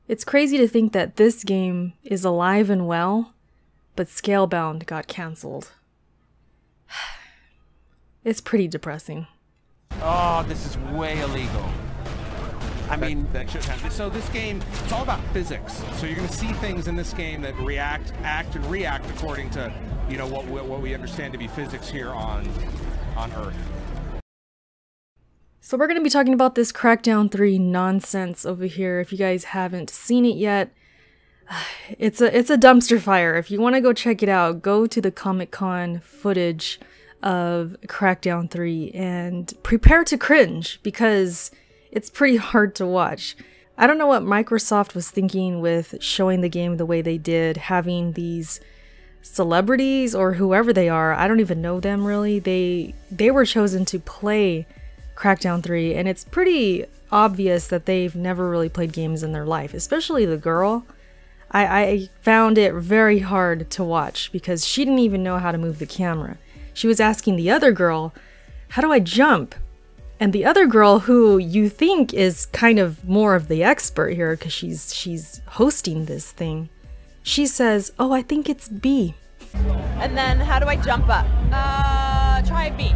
It's crazy to think that this game is alive and well, but Scalebound got cancelled. It's pretty depressing. Oh, this is way illegal. I mean, that should happen. So this game, it's all about physics. So you're going to see things in this game that act and react according to, you know, what we understand to be physics here on Earth. So we're going to be talking about this Crackdown 3 nonsense over here. If you guys haven't seen it yet, it's a dumpster fire. If you want to go check it out, go to the Comic-Con footage of Crackdown 3 and prepare to cringe, because it's pretty hard to watch. I don't know what Microsoft was thinking with showing the game the way they did, having these celebrities or whoever they are, I don't even know them really, they were chosen to play Crackdown 3, and it's pretty obvious that they've never really played games in their life, especially the girl. I found it very hard to watch because she didn't even know how to move the camera. She was asking the other girl, how do I jump? And the other girl, who you think is kind of more of the expert here because she's hosting this thing, she says, oh, I think it's B. And then how do I jump up? Try B.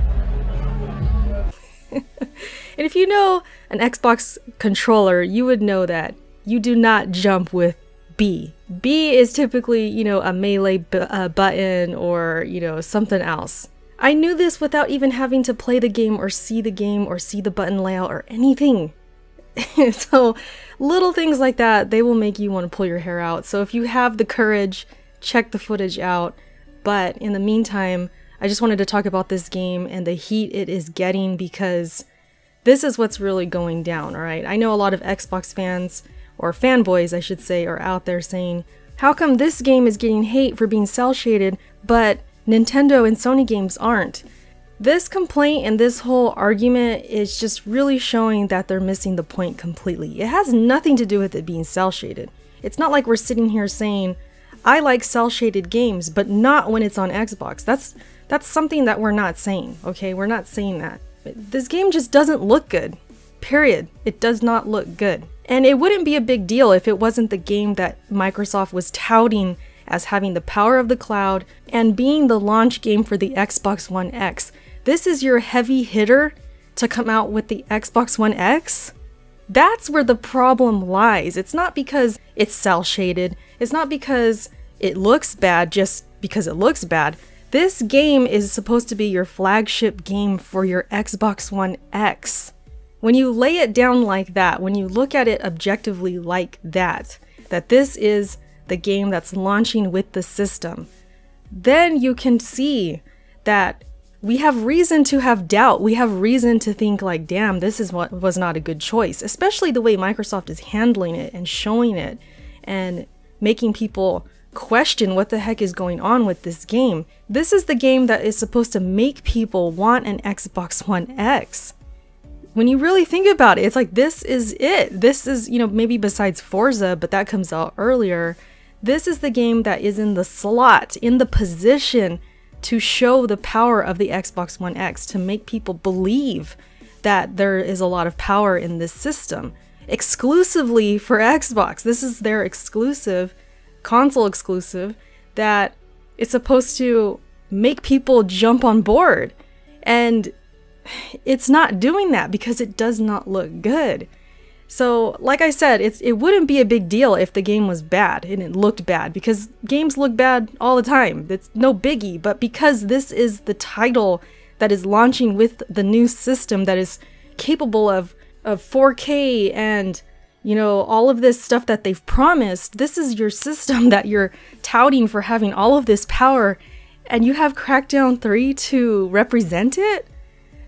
And if you know an Xbox controller, you would know that you do not jump with B. B is typically, you know, a melee button or, you know, something else. I knew this without even having to play the game or see the button layout or anything. So little things like that, they will make you want to pull your hair out. So if you have the courage, check the footage out. But in the meantime, I just wanted to talk about this game and the heat it is getting, because this is what's really going down, alright? I know a lot of Xbox fans, or fanboys I should say, are out there saying, how come this game is getting hate for being cel-shaded, but Nintendo and Sony games aren't? This complaint and this whole argument is just really showing that they're missing the point completely. It has nothing to do with it being cel-shaded. It's not like we're sitting here saying, I like cel-shaded games, but not when it's on Xbox. That's something that we're not saying, okay? We're not saying that. This game just doesn't look good. Period. It does not look good. And it wouldn't be a big deal if it wasn't the game that Microsoft was touting as having the power of the cloud and being the launch game for the Xbox One X. This is your heavy hitter to come out with the Xbox One X? That's where the problem lies. It's not because it's cel-shaded. It's not because it looks bad just because it looks bad. This game is supposed to be your flagship game for your Xbox One X. When you lay it down like that, when you look at it objectively like that this is the game that's launching with the system, then you can see that we have reason to have doubt. We have reason to think like, damn, this is what was not a good choice, especially the way Microsoft is handling it and showing it and making people question what the heck is going on with this game. This is the game that is supposed to make people want an Xbox One X. When you really think about it, it's like, this is it. This is, you know, maybe besides Forza, but that comes out earlier. This is the game that is in the slot, in the position to show the power of the Xbox One X, to make people believe that there is a lot of power in this system. Exclusively for Xbox. This is their exclusive, console exclusive, that is supposed to make people jump on board. And it's not doing that because it does not look good. So, like I said, it wouldn't be a big deal if the game was bad and it looked bad, because games look bad all the time. It's no biggie. But because this is the title that is launching with the new system that is capable of 4K and, you know, all of this stuff that they've promised, this is your system that you're touting for having all of this power, and you have Crackdown 3 to represent it?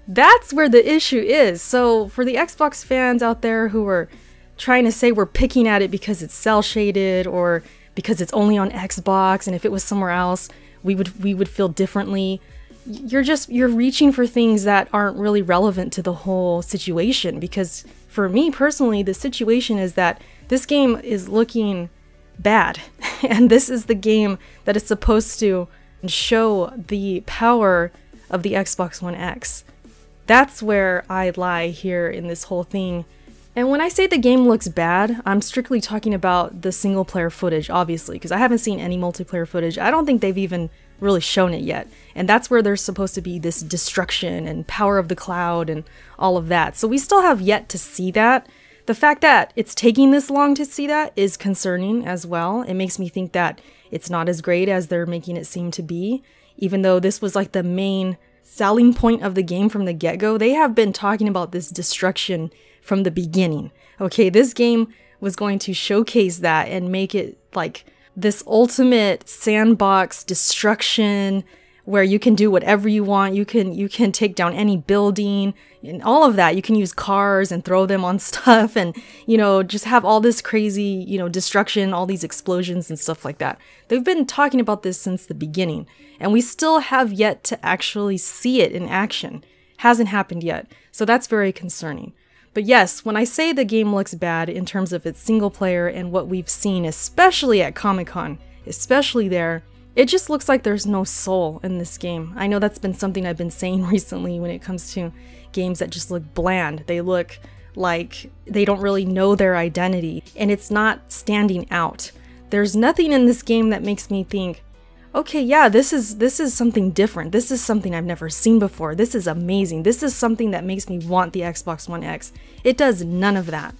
That's where the issue is. So for the Xbox fans out there who are trying to say we're picking at it because it's cel-shaded or because it's only on Xbox, and if it was somewhere else we would feel differently, you're reaching for things that aren't really relevant to the whole situation. Because for me personally, the situation is that this game is looking bad and this is the game that is supposed to show the power of the Xbox One X. That's where I lie here in this whole thing. And when I say the game looks bad, I'm strictly talking about the single player footage, obviously, because I haven't seen any multiplayer footage. I don't think they've even really shown it yet. And that's where there's supposed to be this destruction and power of the cloud and all of that. So we still have yet to see that. The fact that it's taking this long to see that is concerning as well. It makes me think that it's not as great as they're making it seem to be, even though this was like the main selling point of the game from the get-go. They have been talking about this destruction from the beginning. Okay, this game was going to showcase that and make it like this ultimate sandbox destruction where you can do whatever you want. You can take down any building and all of that. You can use cars and throw them on stuff and, you know, just have all this crazy, you know, destruction, all these explosions and stuff like that. They've been talking about this since the beginning, and we still have yet to actually see it in action. Hasn't happened yet. So that's very concerning. But yes, when I say the game looks bad in terms of its single player and what we've seen, especially at Comic-Con, especially there, it just looks like there's no soul in this game. I know that's been something I've been saying recently when it comes to games that just look bland. They look like they don't really know their identity, and it's not standing out. There's nothing in this game that makes me think, okay, yeah, this is something different. This is something I've never seen before. This is amazing. This is something that makes me want the Xbox One X. It does none of that.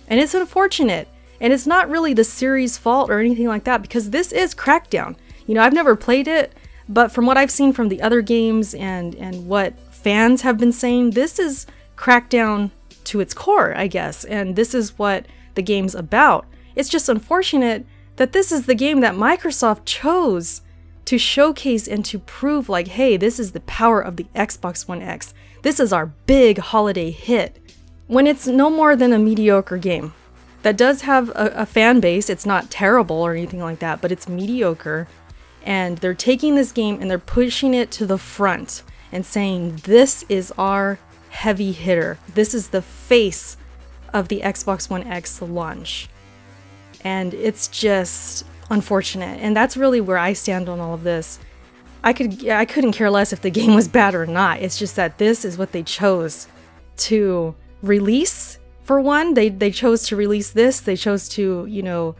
And it's unfortunate. And it's not really the series' fault or anything like that, because this is Crackdown. You know, I've never played it, but from what I've seen from the other games and what fans have been saying, this is Crackdown to its core, I guess. And this is what the game's about. It's just unfortunate that this is the game that Microsoft chose to showcase and to prove like, hey, this is the power of the Xbox One X. This is our big holiday hit. When it's no more than a mediocre game. That does have a fan base. It's not terrible or anything like that, but it's mediocre. And they're taking this game and they're pushing it to the front and saying, this is our heavy hitter. This is the face of the Xbox One X launch. And it's just unfortunate, and that's really where I stand on all of this. I couldn't care less if the game was bad or not. It's just that this is what they chose to release. For one, they chose to release this. They chose to, you know,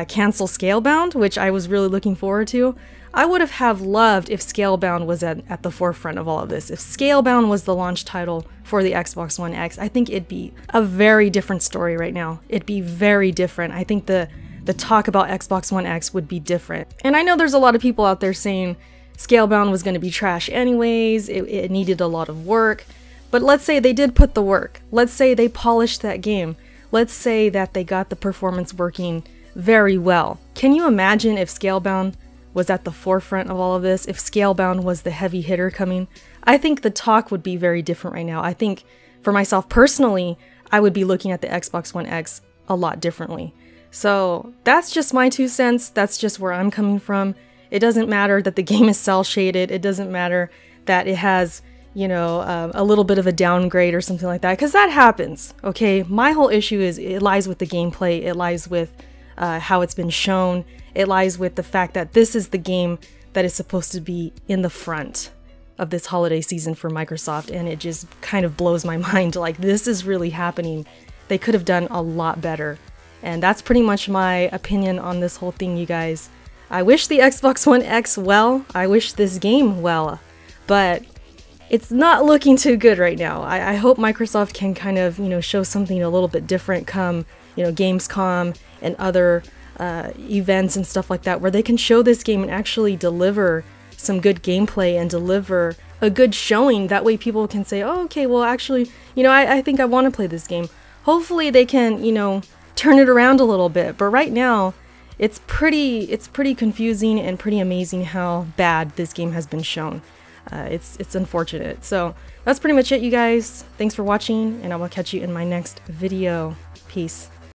cancel Scalebound, which I was really looking forward to. I would have loved if Scalebound was at the forefront of all of this. If Scalebound was the launch title for the Xbox One X, I think it'd be a very different story right now. It'd be very different. I think the talk about Xbox One X would be different. And I know there's a lot of people out there saying Scalebound was going to be trash anyways, it needed a lot of work. But let's say they did put the work. Let's say they polished that game. Let's say that they got the performance working very well. Can you imagine if Scalebound was at the forefront of all of this? If Scalebound was the heavy hitter coming? I think the talk would be very different right now. I think for myself personally, I would be looking at the Xbox One X a lot differently. So that's just my 2 cents. That's just where I'm coming from. It doesn't matter that the game is cel shaded. It doesn't matter that it has, you know, a little bit of a downgrade or something like that, because that happens. Okay, my whole issue is it lies with the gameplay. It lies with how it's been shown. It lies with the fact that this is the game that is supposed to be in the front of this holiday season for Microsoft, and it just kind of blows my mind. Like, this is really happening. They could have done a lot better. And that's pretty much my opinion on this whole thing, you guys. I wish the Xbox One X well. I wish this game well. But it's not looking too good right now. I hope Microsoft can kind of, you know, show something a little bit different come, you know, Gamescom and other events and stuff like that, where they can show this game and actually deliver some good gameplay and deliver a good showing. That way people can say, oh, okay, well, actually, you know, I think I want to play this game. Hopefully they can, you know, turn it around a little bit. But right now, it's pretty confusing and pretty amazing how bad this game has been shown. It's unfortunate. So that's pretty much it, you guys. Thanks for watching, and I will catch you in my next video. Peace.